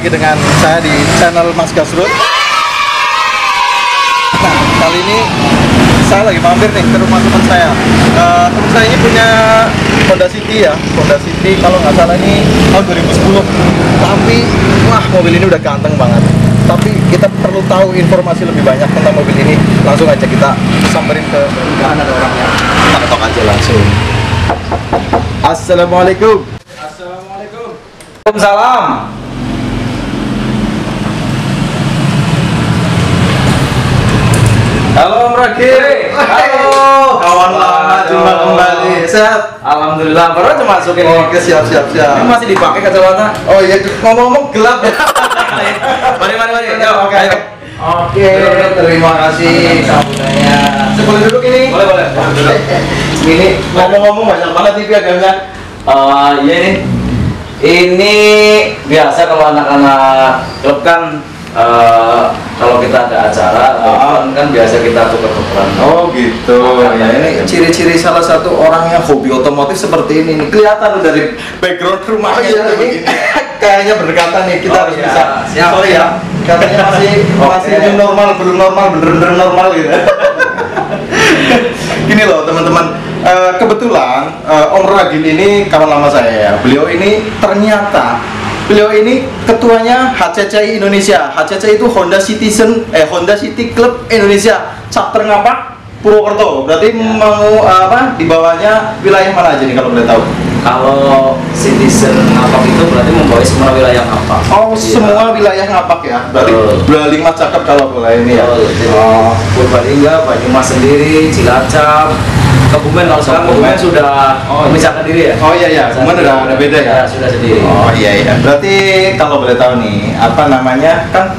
lagi dengan saya di channel Mas Gasrut. Nah, kali ini saya lagi mampir nih ke rumah teman saya. Teman saya ini punya Honda City ya, Honda City kalau nggak salah ini tahun 2010. Tapi wah, mobil ini udah ganteng banget. Tapi kita perlu tahu informasi lebih banyak tentang mobil ini. Langsung aja kita samperin ke ada orangnya. Kita ketok aja langsung. Assalamualaikum. Assalamualaikum. Waalaikumsalam. Halo Om Ragil. Halo. Kawan lama jumpa kembali. Sehat? Alhamdulillah. Baru aja masukin. Oke, siap. Ini masih dipakai kacamata. Oh iya, ngomong-ngomong gelap ya. Mari. Ayo, oke. Oke, terima kasih sambutannya. Saya boleh duduk ini? Boleh. Ini ngomong-ngomong banyak banget nih piagamnya. Iya ini biasa kalau anak-anak klub kan kalau kita ada acara kan biasa kita tukar-tukaran. Oh gitu. Ya, ini ciri-ciri salah satu orang yang hobi otomotif seperti ini nih. Kelihatan dari background rumahnya begini. Kayaknya berdekatan nih, kita harus iya. bisa. Siap. Sorry ya, katanya masih new normal, belum normal, bener-bener normal gitu. Gini loh teman-teman, kebetulan Om Ragil ini kawan lama saya ya. Beliau ini ketuanya HCCI Indonesia. HCCI itu Honda City Club Indonesia, chapter Ngapak, Purwokerto. Berarti mau di bawahnya wilayah mana aja nih kalau boleh tahu? Kalau citizen Ngapak itu berarti membawa semua wilayah Ngapak. Oh, semua wilayah Ngapak ya. Berarti Blalingmas cakep kalau boleh ini ya. Purbalingga, Banyumas sendiri, Cilacap, Kebumen. Kalau sekarang Kebumen sudah memisahkan diri ya. Oh iya, Kebumen udah beda ya. Sudah sendiri. Oh iya. Berarti kalau boleh tahu nih, apa namanya, kan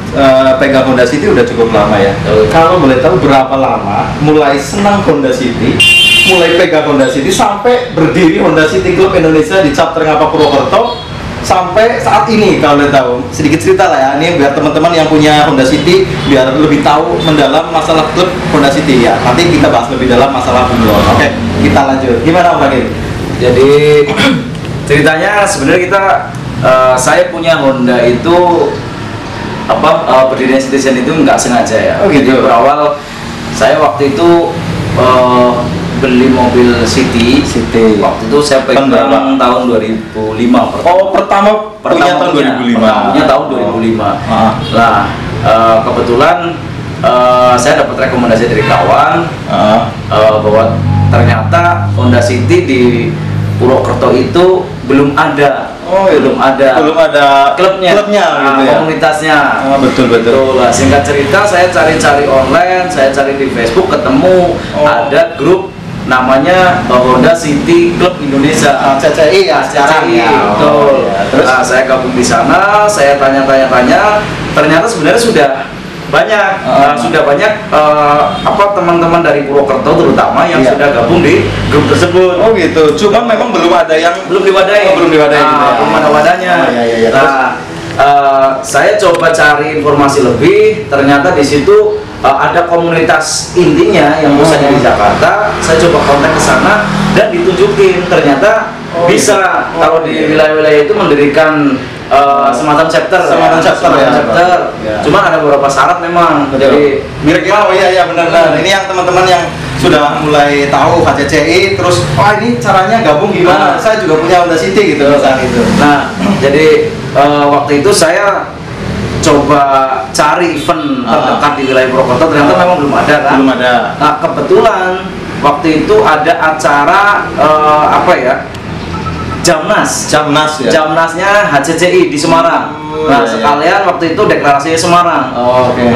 pegang Honda City udah cukup lama ya. Kalau boleh tahu berapa lama mulai senang Honda City, mulai pegang Honda City sampai berdiri Honda City Club Indonesia di chapter Ngapak Purwokerto sampai saat ini, kalau boleh tahu sedikit cerita lah ya, ini biar teman-teman yang punya Honda City biar lebih tahu mendalam masalah klub Honda City ya. Nanti kita bahas lebih dalam masalah dulu. Oke, kita lanjut. Gimana Om Ragil? Jadi ceritanya sebenarnya saya punya Honda itu berdirinya Citizen itu nggak sengaja ya. Oh gitu. Jadi berawal saya waktu itu beli mobil City. Waktu itu saya pegang tahun 2005. Pertama punya tahun 2005. Punya tahun 2005. Nah, kebetulan saya dapat rekomendasi dari kawan bahwa ternyata Honda City di Purwokerto itu belum ada. Belum ada klubnya gitu ya? Komunitasnya. Betul. Nah, singkat cerita saya cari online, saya cari di Facebook, ketemu ada grup namanya Honda City Club Indonesia, CCI ya sekarang ya. Betul. Terus Saya gabung di sana, saya tanya, ternyata sebenarnya sudah banyak teman-teman dari Purwokerto terutama yang sudah gabung di grup tersebut. Oh gitu. Cuma memang belum ada yang belum diwadahi. Belum ada wadahnya. Saya coba cari informasi lebih, ternyata di situ ada komunitas intinya yang pusatnya di Jakarta. Saya coba kontak ke sana dan ditunjukin ternyata bisa kalau di wilayah-wilayah itu mendirikan semacam chapter. Cuma ada beberapa syarat memang. Jadi mirip benar. Ini yang teman-teman yang sudah mulai tahu HCCI, terus ini caranya gabung gimana? Saya juga punya Honda City gitu saat itu. Nah, jadi waktu itu saya coba cari event terdekat di wilayah Purwokerto, ternyata memang belum ada kan? Belum ada. Nah, kebetulan waktu itu ada acara Jamnasnya HCCI di Semarang. Sekalian waktu itu deklarasinya Semarang.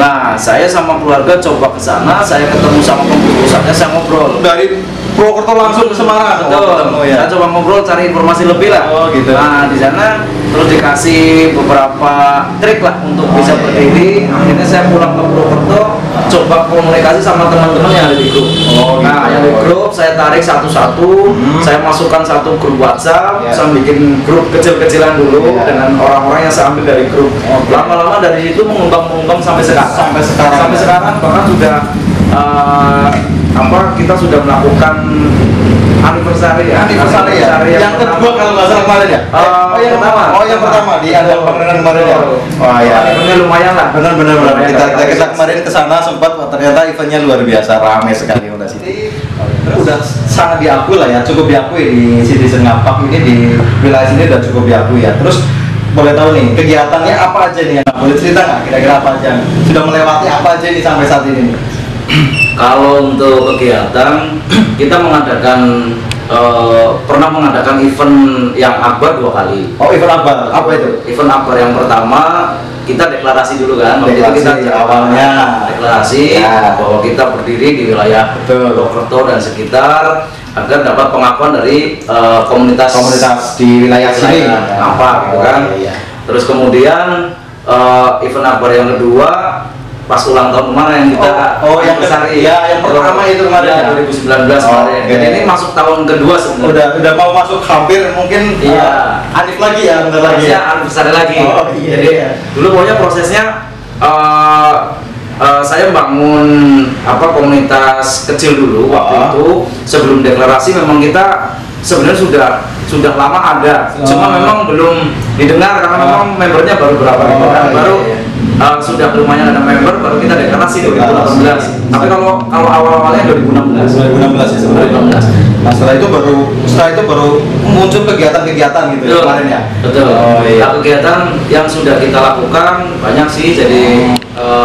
Nah, saya sama keluarga coba ke sana, saya ketemu sama pengurusnya, saya ngobrol. Dari Purwokerto langsung ke Semarang. Betul. Saya coba ngobrol, cari informasi lebih lah. Gitu. Nah, di sana terus dikasih beberapa trik lah untuk bisa berdiri. Akhirnya saya pulang ke Purwokerto, coba komunikasi sama teman-teman yang ada di grup. Nah, yang di grup saya tarik satu-satu, saya masukkan satu grup WhatsApp, saya bikin grup kecil-kecilan dulu dengan orang-orang yang saya ambil dari grup. Lama-lama dari situ mengembang sampai sekarang. Sampai sekarang bahkan sudah kita sudah melakukan anniversary ya. Yang kedua kalau nggak salah kemarin ya. Yang pertama di Andang Pangeran kemarin ya. Oh ya. Eventnya lumayan lah. Benar. Kita kemarin ke sana sempat, ternyata eventnya luar biasa, ramai sekali Honda City. Udah sangat diakui lah ya, cukup diakui di Citizen Ngapak ini, di wilayah sini udah cukup diakui ya. Terus boleh tahu nih kegiatannya apa aja nih? Boleh cerita nggak kira-kira apa aja? Sudah melewati apa aja nih sampai saat ini? Kalau untuk kegiatan kita mengadakan pernah mengadakan event yang akbar 2 kali. Oh, event akbar. Apa itu? Event akbar yang pertama kita deklarasi dulu kan. Waktu itu kita awalnya deklarasi bahwa kita berdiri di wilayah Purwokerto dan sekitar agar dapat pengakuan dari komunitas di wilayah sini apa gitu kan. Terus kemudian event akbar yang kedua pas ulang tahun kemarin yang kita yang pertama itu kemarin ya, 2019 kemarin. Jadi ini masuk tahun kedua sebenarnya. Udah mau masuk hampir mungkin Anif lagi ya, bentar lagi ya. Anniversary lagi. Jadi dulu pokoknya prosesnya saya bangun komunitas kecil dulu waktu itu sebelum deklarasi. Memang kita sebenarnya sudah lama ada, cuma memang belum didengar karena memang membernya baru berapa gitu kan. Sudah lumayan ada member, baru kita deklarasi 2018. Tapi kalau awal-awalnya 2016 ya sebenarnya. Nah, setelah itu baru muncul kegiatan-kegiatan gitu ya kemarin ya. Betul. Nah, kegiatan yang sudah kita lakukan banyak sih. Jadi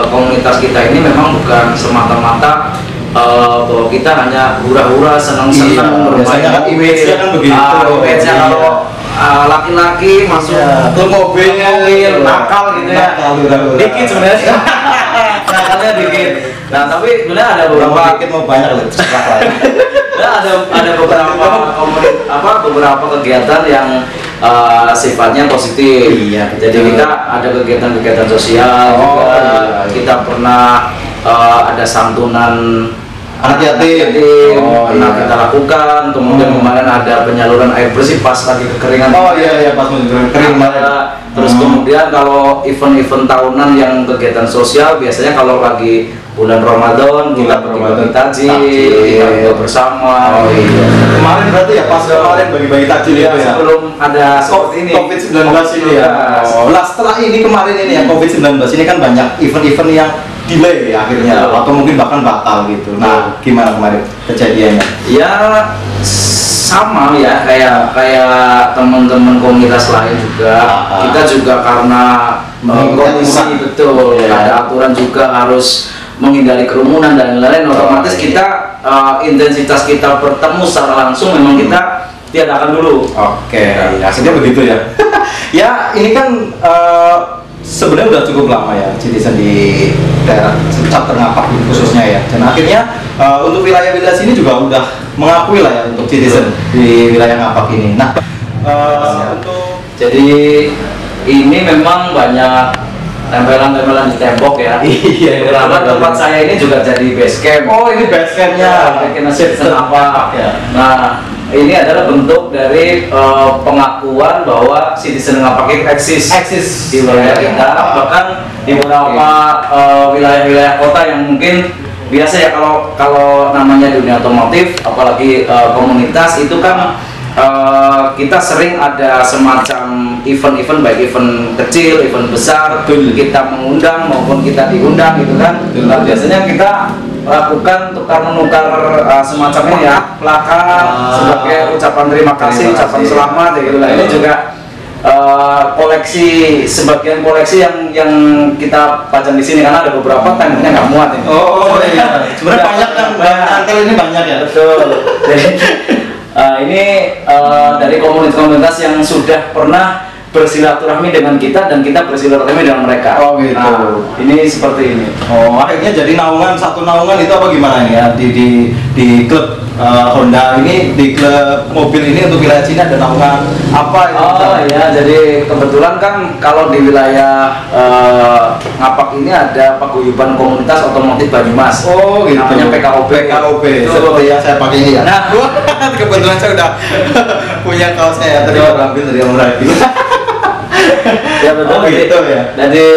komunitas kita ini memang bukan semata-mata bahwa kita hanya hura-hura senang-senang bermain. Kan image-nya kan begitu. Image-nya kalau laki-laki masuk ke mobil nakal gitu ya. Dikit sebenarnya. Nakalnya dikit. Nah, tapi sebenarnya ada beberapa dikit mau banyak loh. ada beberapa kegiatan yang sifatnya positif. Jadi kita ada kegiatan-kegiatan sosial juga. Kita pernah ada santunan anak yatim kita lakukan. Kemudian kemarin ada penyaluran air bersih pas lagi kekeringan. Pas kering Terus kemudian kalau event-event tahunan yang kegiatan sosial biasanya kalau lagi bulan Ramadan kita bagi-bagi takjil, kita buka bersama. Kemarin berarti ya pas kemarin bagi-bagi takjil itu ya. Sebelum ada seperti ini COVID-19 ini ya. Setelah ini kemarin ini ya COVID-19 ini kan banyak event-event yang delay ya akhirnya atau mungkin bahkan batal gitu. Nah, gimana kemarin kejadiannya? Ya sama ya kayak teman-teman komunitas lain juga. Kita juga karena kondisi betul ada aturan juga harus menghindari kerumunan dan lain-lain. Otomatis kita intensitas kita bertemu secara langsung memang kita tiadakan dulu. Hasilnya begitu ya. Ya ini kan sebenarnya udah cukup lama ya Citizen di daerah Chapter Ngapak khususnya ya, dan akhirnya untuk wilayah-wilayah sini juga udah mengakui lah ya untuk Citizen di wilayah Ngapak ini. Nah, jadi ini memang banyak tempelan-tempelan di tembok ya. Karena tempat saya ini juga jadi base camp. Ini base campnya. Citizen Ngapak. Nah, ini adalah bentuk dari pengakuan bahwa Citizen Ngapak itu eksis di wilayah kita. Bahkan di beberapa wilayah-wilayah kota yang mungkin biasa ya kalau namanya dunia otomotif, apalagi komunitas itu kan kita sering ada semacam event-event, baik event kecil, event besar, kita mengundang maupun kita diundang gitu kan. Nah, biasanya kita lakukan tukar-menukar semacam ini ya, plakat sebagai ucapan terima kasih, ucapan selamat gitu lah. Ini juga koleksi, sebagian koleksi yang kita pajang di sini karena ada beberapa tanknya nggak muat ini. Sebenarnya banyak kan, angkel ini banyak ya. Betul. Jadi ini dari komunitas-komunitas yang sudah pernah bersilaturahmi dengan kita dan kita bersilaturahmi dengan mereka. Gitu. Nah, ini seperti ini. Akhirnya jadi satu naungan itu apa gimana ya di klub Honda ini, di klub mobil ini untuk wilayah Cina ada naungan apa itu? Jadi kebetulan kan kalau di wilayah Ngapak ini ada paguyuban komunitas otomotif Banyumas. Gitu. Namanya PKOB. Seperti yang saya pakai ini ya. Nah, kebetulan saya udah punya kaosnya ya, tadi aku ambil dari Om Radi. Ya betul. Gitu ya. Jadi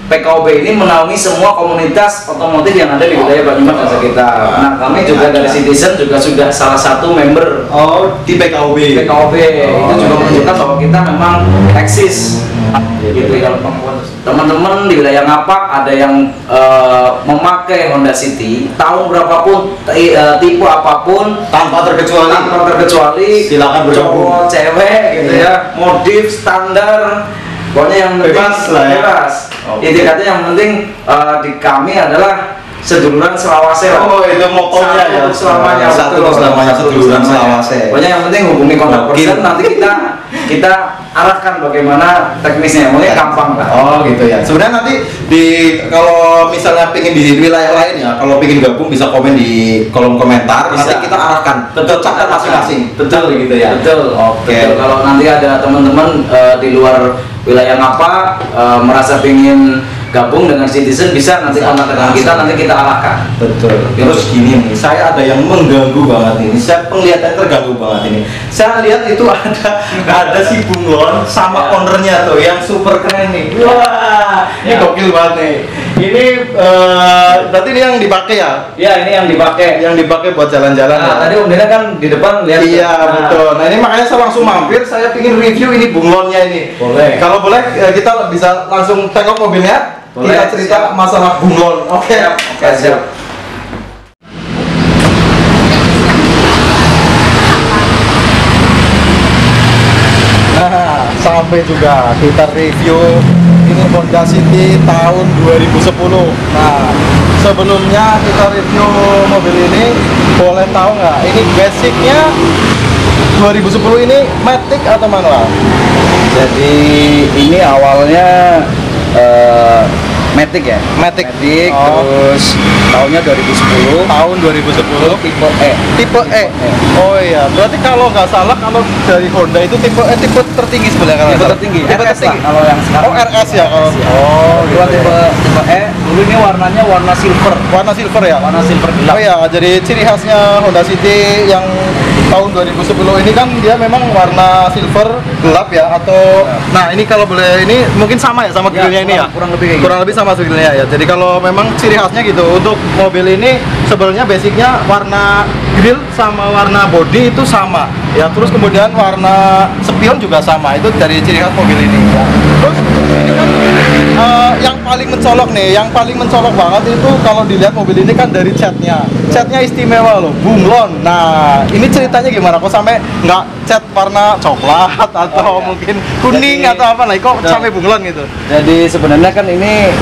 PKOB ini menaungi semua komunitas otomotif yang ada di wilayah Banyumas dan sekitar. Nah, kami juga dari Citizen juga sudah salah satu member di PKOB. PKOB. Itu juga menunjukkan bahwa kita memang eksis. Gitu ya. Teman-teman di wilayah Ngapak ada yang memakai Honda City tahun berapapun, tipe apapun, tanpa terkecuali silakan bergabung. Cowok, cewek gitu ya, modif standar. Pokoknya yang penting bebas lah ya. Bebas. Intinya yang penting di kami adalah seduluran selawase. Oh, itu motonya ya. Selamanya. Selamanya seduluran selawase. Pokoknya yang penting hubungi kontak person, nanti kita arahkan bagaimana teknisnya. Mungkin gampang lah. Oh gitu ya. Sebenarnya nanti kalau misalnya pengen di wilayah lain ya, kalau pengen gabung bisa komen di kolom komentar. Bisa. Nanti kita arahkan. Betul, cakap masing-masing. Betul gitu ya. Betul. Oke. Betul. Kalau nanti ada teman-teman di luar wilayah Ngapak merasa pengen gabung dengan Citizen, bisa nanti kontak dengan kita, nanti kita arahkan. Betul. Terus gini nih, saya ada yang mengganggu banget ini. Saya penglihatan terganggu banget ini. Saya lihat itu ada si Bunglon sama ownernya tuh yang super keren nih. Wah, ini gokil banget nih. Ini berarti ini yang dipakai ya? Ya, ini yang dipakai. Yang dipakai buat jalan-jalan. Nah, tadi Om Dena kan di depan lihat. Iya, betul. Nah, ini makanya saya langsung mampir, saya ingin review ini Bunglonnya ini. Boleh. Kalau boleh kita bisa langsung tengok mobilnya. Boleh, kita cerita siap. masalah Bunglon. Oke. Siap. Nah, sampai juga kita review ini Honda City tahun 2010. Nah, sebelumnya kita review mobil ini, boleh tahu nggak? Ini basicnya 2010 ini matic atau manual? Jadi ini awalnya Matic ya? Matic. Oh. Terus tahunnya 2010. Tahun 2010 Tipe E. Tipe E. Oh iya, berarti kalau nggak salah kalau dari Honda itu tipe E tipe tertinggi sebenarnya. Tipe tertinggi. Tipe RS tertinggi. lah, kalau yang sekarang. Oh RS ya kalau. Oh, Dua gitu ya. tipe E. Dulu ini warnanya warna silver. Warna silver ya? Warna silver gelap. Oh iya, jadi ciri khasnya Honda City yang tahun 2010 ini kan dia memang warna silver gelap ya, atau nah ini kalau boleh ini mungkin sama ya sama grillnya ini ya? Kurang lebih kayak Kurang lebih sama grillnya ya. Jadi kalau memang ciri khasnya gitu untuk mobil ini sebenarnya basicnya warna grill sama warna body itu sama ya, terus kemudian warna spion juga sama, itu dari ciri khas mobil ini ya. Terus ini kan yang paling mencolok nih, yang paling mencolok banget itu kalau dilihat mobil ini kan dari catnya istimewa loh, Bunglon. Nah ini ceritanya gimana kok sampai nggak cat warna coklat atau mungkin kuning atau apa lah, kok sampai Bunglon gitu? Jadi sebenarnya kan ini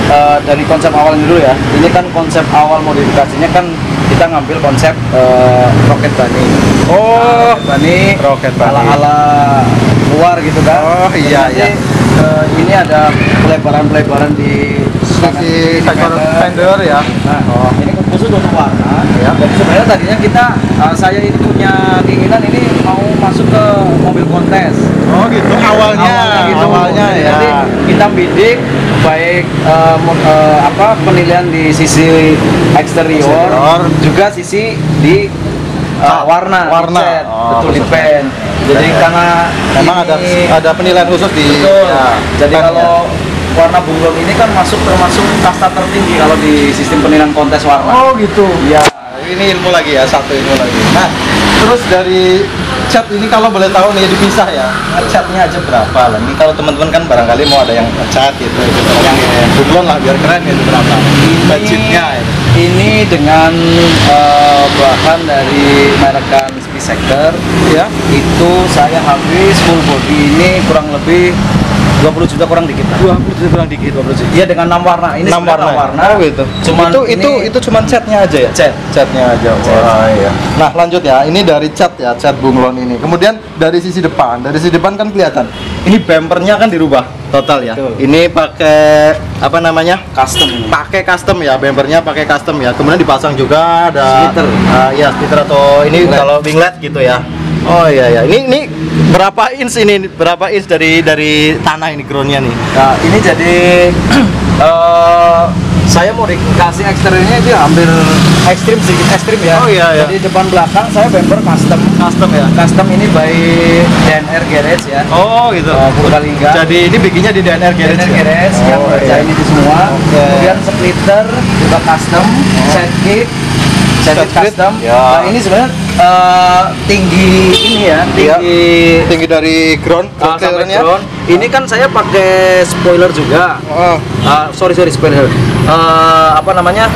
dari konsep awal dulu ya. Ini kan konsep awal modifikasinya kan kita ngambil konsep Rocket Bunny. Oh, Rocket Bunny Bunny. ala-ala luar gitu kan. Oh iya Nanti, iya. Ini ada pelebaran di Sisi fender ya. Nah, ini khusus untuk warna. Ya. Jadi sebenarnya tadinya kita, saya ini punya keinginan ini mau masuk ke mobil kontes. Oh gitu. Awalnya ya. Jadi kita bidik baik penilaian di sisi eksterior, juga sisi di warna. Cat. Betul, di pen. Jadi karena memang ada penilaian khusus di. Betul. Ya, Jadi kalau warna Bunglon ini kan termasuk kasta tertinggi kalau di sistem penilaian kontes warna. Oh gitu. Ya. Ini ilmu lagi ya, satu ilmu lagi. Nah, terus dari cat ini kalau boleh tahu nih dipisah ya. Catnya aja berapa lah? Ini kalau teman-teman kan barangkali mau ada yang cat gitu. Yang Bunglon lah biar keren gitu, berapa? Budgetnya itu. Ini dengan bahan dari merekan Speed Sector Ya. itu saya habis full body ini kurang lebih 20 juta kurang dikit. 20 juta kurang dikit. 20 juta. Iya, dengan 6 warna. Ini 6 warna. Oh gitu. Cuman itu cuman catnya aja ya? Catnya aja. Wah, iya. Nah, lanjut ya. Ini dari cat ya, cat Bunglon ini. Kemudian dari sisi depan. Dari sisi depan kan kelihatan. Ini bumpernya kan dirubah total ya. Betul. Ini pakai apa namanya? custom. Pakai custom ya, bumpernya pakai custom ya. Kemudian dipasang juga ada Splitter. Ya, splitter atau ini Winglet. kalau winglet gitu ya. Oh iya ya. Ini berapa inch ini? Berapa inch dari tanah ini groundnya nih? Nah, ini jadi saya mau dikasih eksteriornya itu hampir ekstrim, sedikit ekstrim ya. Oh iya, iya. Jadi depan belakang saya bumper custom. Custom ya. Custom ini by DNR Garage ya. Oh gitu. Purbalingga. Jadi ini bikinnya di DNR Garage. DNR Garage yang kerjain ini semua. Kemudian splitter juga custom, side kick custom. Ya. Nah ini sebenarnya tinggi ini ya, tinggi dari ground sampai ground. Ini kan saya pakai spoiler juga. Sorry spoiler. Apa namanya?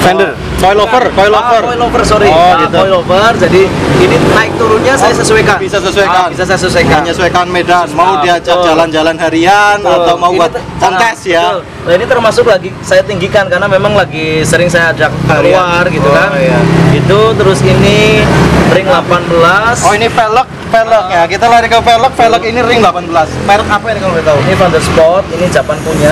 Fender. Coilover. Coilover, sorry. Gitu. Coilover. Jadi ini naik turunnya saya sesuaikan. Bisa sesuaikan. Bisa saya sesuaikan. Menyesuaikan medan. Mau diajak jalan-jalan harian atau mau buat kontes ya. Nah ini termasuk lagi saya tinggikan karena memang lagi sering saya ajak keluar gitu kan. Iya. Itu terus ini ring 18. Oh ini velg ya. Kita lari ke velg ini ring 18. Merek apa ini kalau boleh tahu? Ini Thunderspot, ini Japan punya.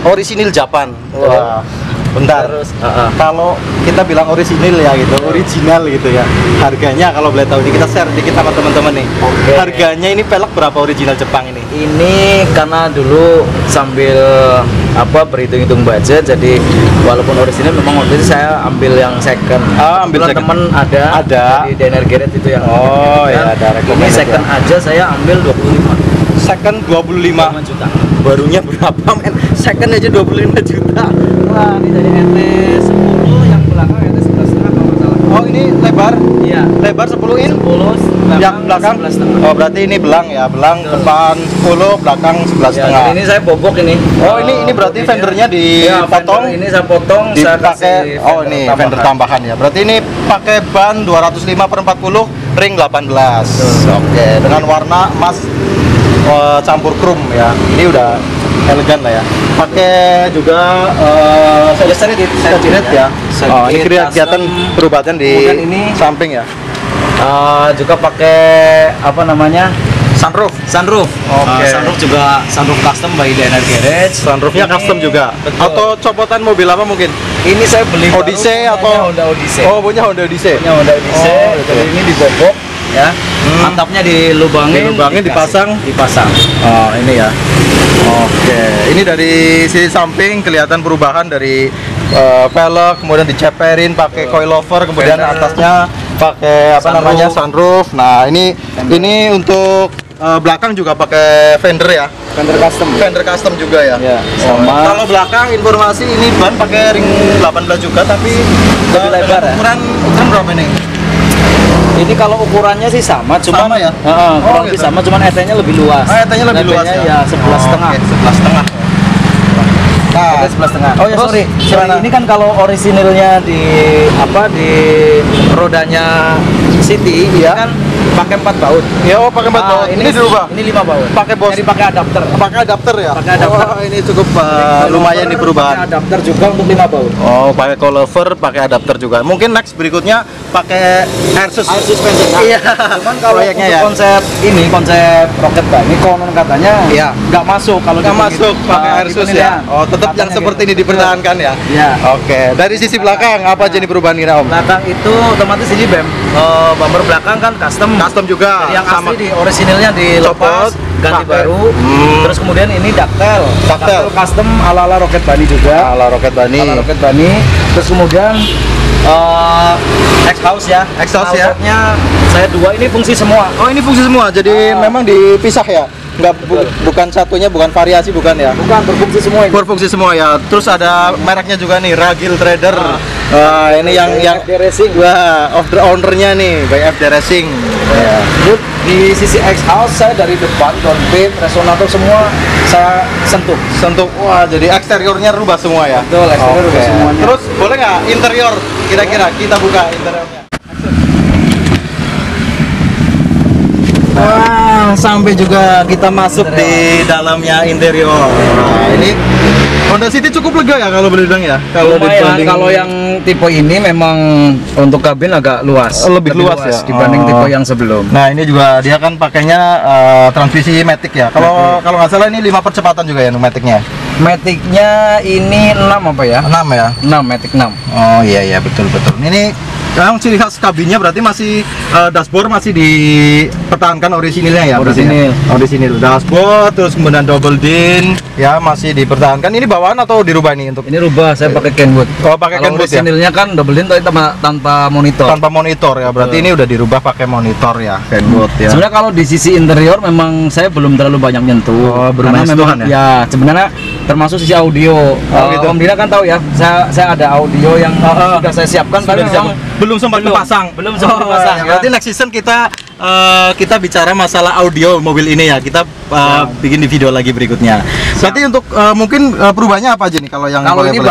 Orisinil Japan. Wah. Bentar. Terus, kalau kita bilang orisinil ya gitu, original gitu ya. Harganya kalau boleh tahu, kita share dikit sama teman-teman nih. Okay. Harganya ini velg berapa original Jepang ini? Ini karena dulu sambil berhitung-hitung budget, jadi walaupun orisinil memang waktu itu saya ambil yang second. Ambil second. Temen ada di DNR Garage itu yang ya ada ini second aja saya ambil 25. Second 25 juta. Barunya berapa men? Second aja 25 juta. Wah, ini dari ET10 yang belakang ET11,5 kalau nggak salah. Oh, ini lebar? Iya. Lebar 10 in? 10, yang belakang 11,5. Oh, berarti ini belang ya. Belang depan 10, belakang 11,5. Ya, ini saya bobok ini. Oh, ini berarti fendernya dipotong. Ini saya potong, saya pakai ini fender tambahan ya. Berarti ini pakai ban 205/40 ring 18. Oke, dengan warna emas campur krom ya. Ini udah elegan lah ya. Pakai juga side ya. Oh, ini kelihatan perubahan di samping ya. Juga pakai sunroof. Oke. Sunroof juga sunroof custom by DNR Garage. Sunroofnya custom juga. Betul. Atau copotan mobil apa mungkin? Ini saya beli Odyssey atau Honda Odyssey. Oh, punya Honda Odyssey. Gitu. Jadi ini dibobok ya. Atapnya dilubangin, dipasang. Oh, ini ya. Oke, ini dari sisi samping kelihatan perubahan dari velg, kemudian diceperin pakai coilover, kemudian atasnya pakai sunroof. Nah, ini untuk belakang juga pakai fender ya. Fender custom juga ya. Sama. Kalau belakang informasi ini ban pakai ring 18 juga tapi lebih lebar ya. Ukuran berapa nih? Ini kalau ukurannya sih sama, cuman sama ya? kurang lebih gitu. sama, cuman ET-nya lebih luas. ET-nya lebih luas ya? 11,5. 11,5. Nah, 11,5. Oh ya, terus, sorry. Ini kan kalau orisinilnya di rodanya City, ya kan pakai 4 baut. Ya, pakai 4 baut. Ini dirubah. Ini 5 baut. Jadi pakai adapter. Pakai adapter ya? Pakai adapter. Oh, ini cukup lumayan di perubahan. Pakai adapter juga untuk 5 baut. Oh, pakai coilover, pakai adapter juga. Mungkin next berikutnya pakai air suspension. Iya. Cuman kalau konsep Rocket Bunny konon katanya nggak masuk kalau nggak masuk pakai air sus ya. Oh, tetap yang seperti ini dipertahankan ya. Iya. Oke. Dari sisi belakang apa aja nih perubahan ini, Om? Belakang itu otomatis ini bumper belakang kan custom juga. Jadi yang asli di orisinilnya dilepas, ganti baru. Terus kemudian ini ductile custom ala Rocket Bunny juga. Ala Rocket Bunny. Terus kemudian exhaust ya. Outletnya saya 2, ini fungsi semua. Oh, ini fungsi semua. Jadi memang dipisah ya. Bukan satunya, bukan variasi, bukan ya? Bukan, berfungsi semua ini. Berfungsi semua ya. Terus ada mereknya juga nih, Ragil Trader. Ini yang FD Racing. Wah, of the owner-nya nih, by FD Racing. Ya. Di sisi exhaust saya dari depan, downpipe, resonator semua saya sentuh. Wah, jadi eksteriornya rubah semua ya? Betul, eksterior rubah semuanya. Terus boleh nggak interior kira-kira kita buka interiornya? Wah, sampai juga kita masuk di dalamnya interior. Nah, ini Honda City cukup lega ya kalau boleh bilang ya. Kalau yang tipe ini memang untuk kabin agak luas. Lebih luas ya dibanding tipe yang sebelum. Nah, ini juga dia kan pakainya transmisi matic ya. Kalau nggak salah ini 5 percepatan juga ya maticnya. Matic-nya ini 6 apa ya? 6 ya? 6, Matic 6. Oh iya betul. Ini yang ciri khas kabinnya berarti masih dashboard masih dipertahankan orisinilnya ya? Orisinil dashboard, terus kemudian double din ya masih dipertahankan. Ini bawaan atau dirubah nih untuk? Ini rubah, saya pakai Kenwood. Oh, pakai Kenwood ya? Orisinilnya kan double din tapi tanpa monitor. Tanpa monitor ya, berarti ini udah dirubah pakai monitor ya, Kenwood ya. Sebenarnya kalau di sisi interior memang saya belum terlalu banyak nyentuh. Karena memang ya sebenarnya termasuk sisi audio. Gitu. Om Dina kan tahu ya, saya ada audio yang sudah saya siapkan tapi memang belum sempat dipasang. Belum sempat dipasang. Ya. Berarti next season kita bicara masalah audio mobil ini ya. Kita bikin di video lagi berikutnya. Berarti untuk mungkin perubahannya apa aja nih kalau yang ini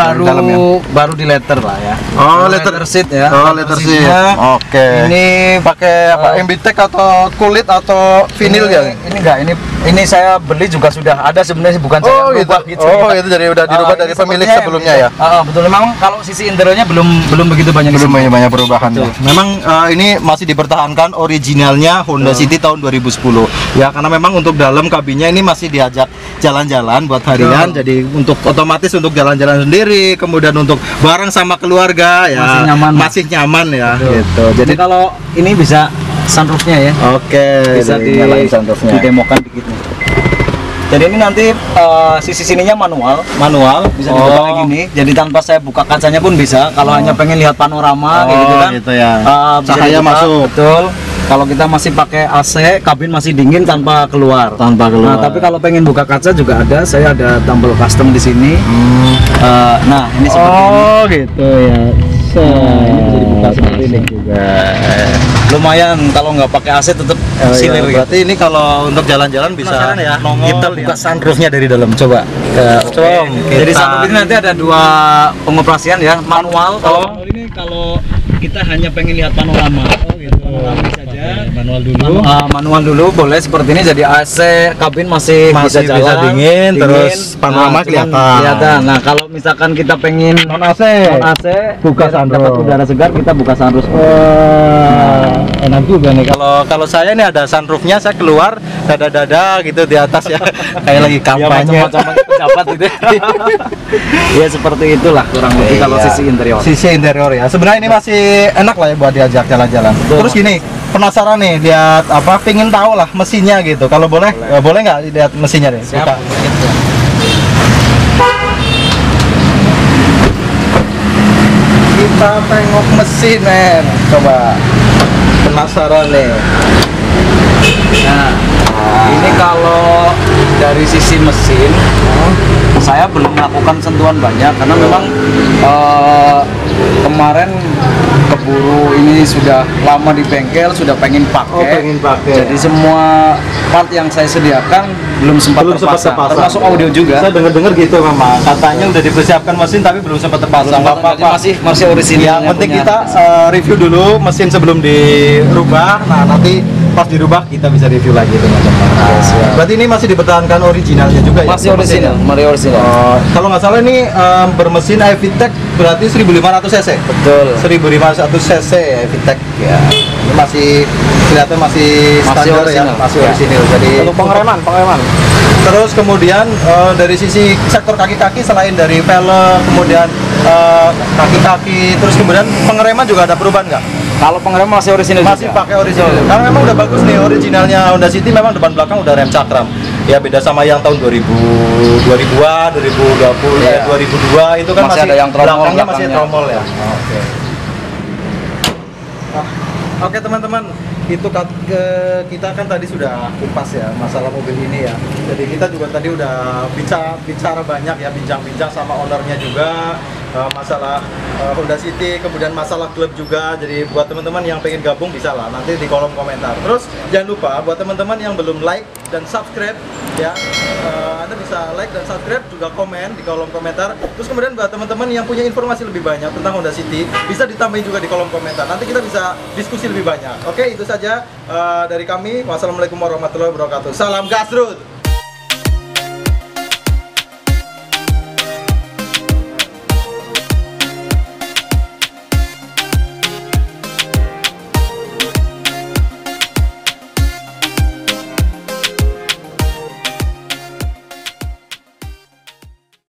baru di letter lah ya. Oh, letter seat ya. Oh, letter seat. Oke. Ini pakai apa? MBTEC atau kulit atau vinil ya? Ini enggak, ini saya beli juga sudah ada sebenarnya, bukan saya rubah gitu. Oh, itu jadi udah dirubah dari pemilik sebelumnya ya. Betul. Memang kalau sisi interiornya belum begitu banyak. Belum banyak perubahan. Memang ini masih dipertahankan originalnya Honda City tahun 2010. Ya, karena memang untuk dalam kabinnya ini masih diajak jalan-jalan buat harian. Jadi untuk otomatis untuk jalan-jalan sendiri, kemudian untuk bareng sama keluarga ya masih nyaman ya. Gitu. Jadi kalau ini bisa sunroofnya ya. Oke. Bisa didemokan dikit nih. Jadi ini nanti sisi sininya manual bisa dibuka kayak gini. Jadi tanpa saya buka kacanya pun bisa. Kalau hanya pengen lihat panorama kayak gitu kan. Gitu ya. Cahaya masuk. Betul. Kalau kita masih pakai AC, kabin masih dingin tanpa keluar. Nah, tapi kalau pengen buka kaca juga ada. Saya ada tombol custom di sini. Nah, ini seperti ini. Oh, gitu ya. Ini bisa dibuka seperti ini juga. Lumayan kalau nggak pakai AC tetap silir. Berarti ini kalau untuk jalan-jalan bisa ya. Kita buka sunroofnya dari dalam. Coba. Jadi sunroof ini nanti ada 2 pengoperasian ya, manual. Ini kalau kita hanya pengen lihat panorama. Panorama saja. Manual dulu boleh seperti ini, jadi AC, kabin masih bisa jalan, bisa dingin, terus panorama kelihatan. Nah, kalau misalkan kita pengen non AC buka sunroof, dapat udara segar, kita buka sunroof. Enak juga nih. Kalau saya nih ada sunroofnya, saya keluar dada gitu di atas ya. Kayak lagi kampanye. Macam-macam pejabat gitu. Ya seperti itulah kurang lebih kalau sisi interior. Sisi interior ya. Sebenarnya ini masih enak lah ya buat diajak jalan-jalan. Terus gini, penasaran nih lihat apa, pengen tahu lah mesinnya gitu. Kalau boleh nggak lihat mesinnya deh? Siap. Kita tengok mesin, men. Coba. Penasaran nih. Nah, ini kalau dari sisi mesin, saya belum melakukan sentuhan banyak karena memang kemarin keburu ini sudah lama di bengkel, sudah pengen pakai. Jadi semua part yang saya sediakan belum sempat terpasang. Termasuk audio juga. Saya dengar gitu memang. Katanya udah dipersiapkan mesin tapi belum sempat terpasang. Masih orisinil. Yang penting kita review dulu mesin sebelum dirubah. Nah, nanti pas dirubah kita bisa review lagi teman-teman. Berarti ini masih dipertahankan originalnya juga ya? Masih orisinal. Kalau nggak salah ini bermesin VTEC berarti 1500 cc. Betul. 1500 cc VTEC ya. Ini masih kelihatan masih standar ya, masih orisinil. Jadi untuk pengereman. Terus kemudian dari sisi sektor kaki-kaki selain dari velg, kemudian kaki-kaki, terus kemudian pengereman juga ada perubahan nggak? Kalau pengereman masih orisinil. Masih pakai orisinil. Karena memang udah bagus nih originalnya Honda City, memang depan belakang udah rem cakram. Ya beda sama yang tahun 2000-an, 2020, ya 2002 itu kan masih ada yang tromol, belakangnya masih tromol ya. Oke teman-teman, itu kita kan tadi sudah kupas ya masalah mobil ini ya. Jadi kita juga tadi udah bicara banyak ya, bincang-bincang sama ownernya juga masalah Honda City, kemudian masalah klub juga. Jadi buat teman-teman yang pengen gabung bisa lah nanti di kolom komentar. Terus jangan lupa buat teman-teman yang belum like dan subscribe ya, Anda bisa like dan subscribe, juga komen di kolom komentar. Terus kemudian buat teman-teman yang punya informasi lebih banyak tentang Honda City bisa ditambahin juga di kolom komentar. Nanti kita bisa diskusi lebih banyak. Oke, itu saja dari kami. Wassalamualaikum warahmatullahi wabarakatuh. Salam gasrut.